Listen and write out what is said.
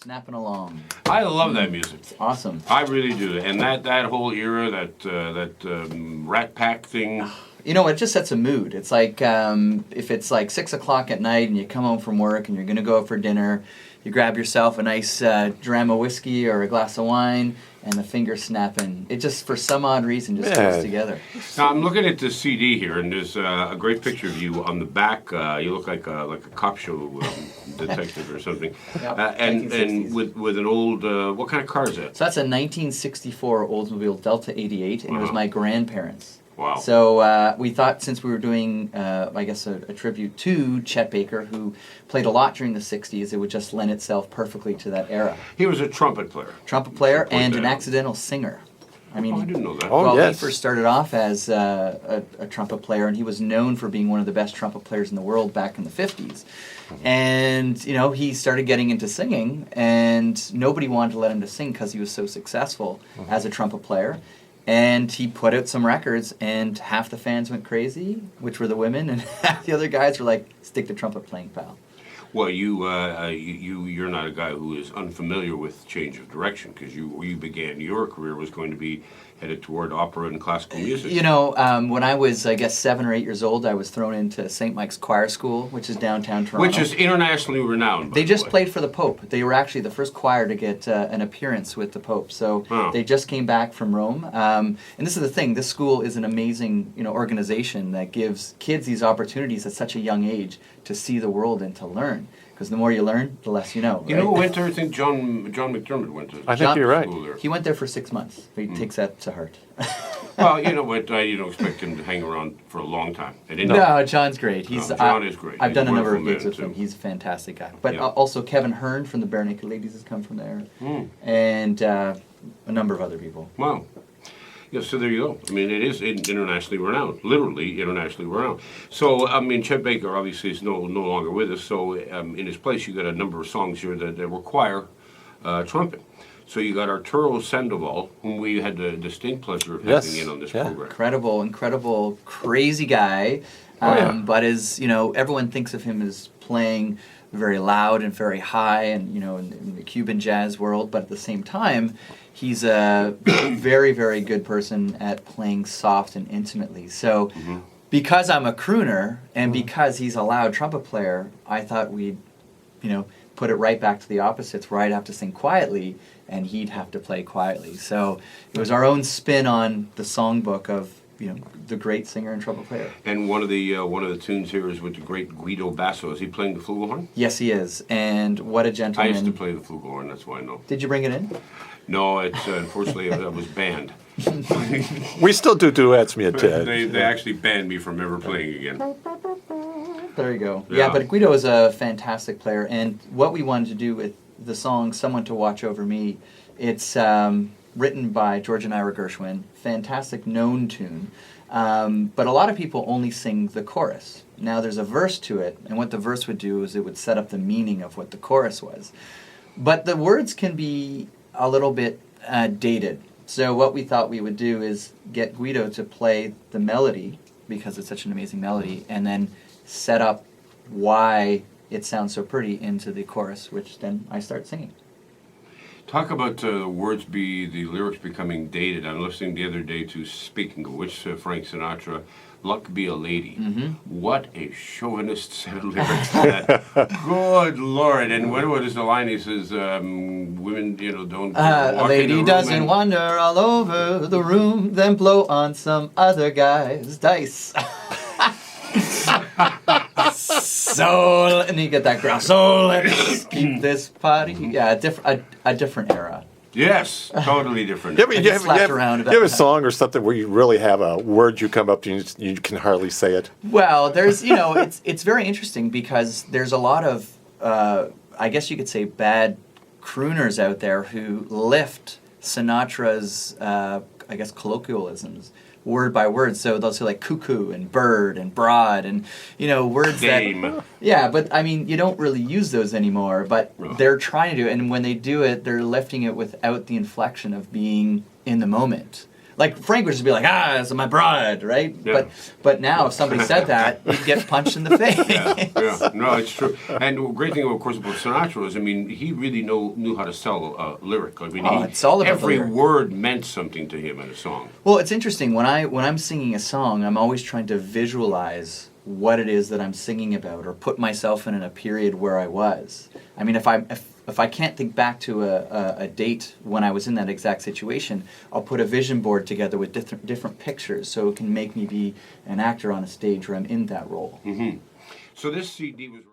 Snapping along. I love that music. It's awesome. I really do. And that whole era, that Rat Pack thing. You know, it just sets a mood. It's like if it's like 6 o'clock at night and you come home from work and you're going to go out for dinner, you grab yourself a nice dram of whiskey or a glass of wine and the finger snapping. It just, for some odd reason, just goes together. Now, I'm looking at this CD here, and there's a great picture of you on the back. You look like a cop show detective or something. Yep, and with an old, what kind of car is that? So that's a 1964 Oldsmobile Delta 88, and it was my grandparents. Wow. So we thought, since we were doing, I guess, a tribute to Chet Baker, who played a lot during the 60s, it would just lend itself perfectly to that era. He was a trumpet player. Trumpet player and an accidental singer. I mean, I didn't know that. He first started off as a trumpet player, and he was known for being one of the best trumpet players in the world back in the 50s. And, you know, he started getting into singing, and nobody wanted to let him to sing because he was so successful as a trumpet player. And he put out some records, and half the fans went crazy, which were the women, and half the other guys were like, stick to trumpet playing, pal. Well, you're not a guy who is unfamiliar with change of direction, because you began your career was going to be headed toward opera and classical music. You know, when I was, I guess, 7 or 8 years old, I was thrown into St. Mike's Choir School, which is downtown Toronto. Which is internationally renowned, They just played for the Pope. They were actually the first choir to get an appearance with the Pope. So they just came back from Rome. And this is the thing. This school is an amazing, organization that gives kids these opportunities at such a young age to see the world and to learn. Because the more you learn, the less you know. Right? You know who went there? I think John McDermott went to. I think you're right. He went there for 6 months. He takes that to heart. Well, you know what? You don't expect him to hang around for a long time. No, John's great. John is great. I've done a number of gigs with him. He's a fantastic guy. But also Kevin Hearn from the Bare Naked Ladies has come from there. And a number of other people. Wow. Yeah, so there you go. I mean, it is internationally renowned, literally internationally renowned. So, I mean, Chet Baker obviously is no longer with us. So, in his place, you got a number of songs here that require trumpet. So you got Arturo Sandoval, whom we had the distinct pleasure of having in on this program. Incredible, crazy guy. But everyone thinks of him as playing very loud and very high, and in the Cuban jazz world. But at the same time, he's a very, very good person at playing soft and intimately. So, because I'm a crooner and because he's a loud trumpet player, I thought we'd, put it right back to the opposites, where I'd have to sing quietly and he'd have to play quietly. So it was our own spin on the songbook of the great singer and trumpet player. And one of the tunes here is with the great Guido Basso. Is he playing the flugelhorn? Yes, he is. And what a gentleman. I used to play the flugelhorn, that's why I know. Did you bring it in? No, it's unfortunately I was banned. We still do duets, me and Ted. They actually banned me from ever playing again. There you go. Yeah, but Guido is a fantastic player, and what we wanted to do with the song "Someone to Watch Over Me," it's written by George and Ira Gershwin, fantastic known tune, but a lot of people only sing the chorus. Now there's a verse to it, and what the verse would do is it would set up the meaning of what the chorus was. But the words can be a little bit dated. So what we thought we would do is get Guido to play the melody, because it's such an amazing melody, and then set up why it sounds so pretty into the chorus, which then I start singing. Talk about the lyrics becoming dated. I'm listening the other day to, speaking of which, Frank Sinatra, "Luck Be a Lady." What a chauvinist set of lyrics to that. Good Lord. And what is the line? He says, women, don't walk a lady in the doesn't wander all over the room, then blow on some other guy's dice. So, and you get that growl. So let's keep this party. Yeah, a different era. Yes, totally different. You have a song or something where you really have a word you come up to and you can hardly say it? Well, there's, it's very interesting because there's a lot of, I guess you could say, bad crooners out there who lift Sinatra's, I guess, colloquialisms word by word. So they'll say like cuckoo and bird and broad and, words that... Yeah, but I mean, you don't really use those anymore, but they're trying to do it. And when they do it, they're lifting it without the inflection of being in the moment. Like Frank would just be like, "It's my bride," right? Yeah. But now if somebody said that, you'd get punched in the face. Yeah, no, it's true. And the great thing, of course, about Sinatra is, I mean, he really knew how to sell a lyric. I mean, It's all about the every lyric. word meant something to him in a song. Well, it's interesting when I'm singing a song, I'm always trying to visualize what it is that I'm singing about, or put myself in a period where I was. I mean, if I can't think back to a date when I was in that exact situation, I'll put a vision board together with different pictures, so it can make me be an actor on a stage where I'm in that role. So this CD was.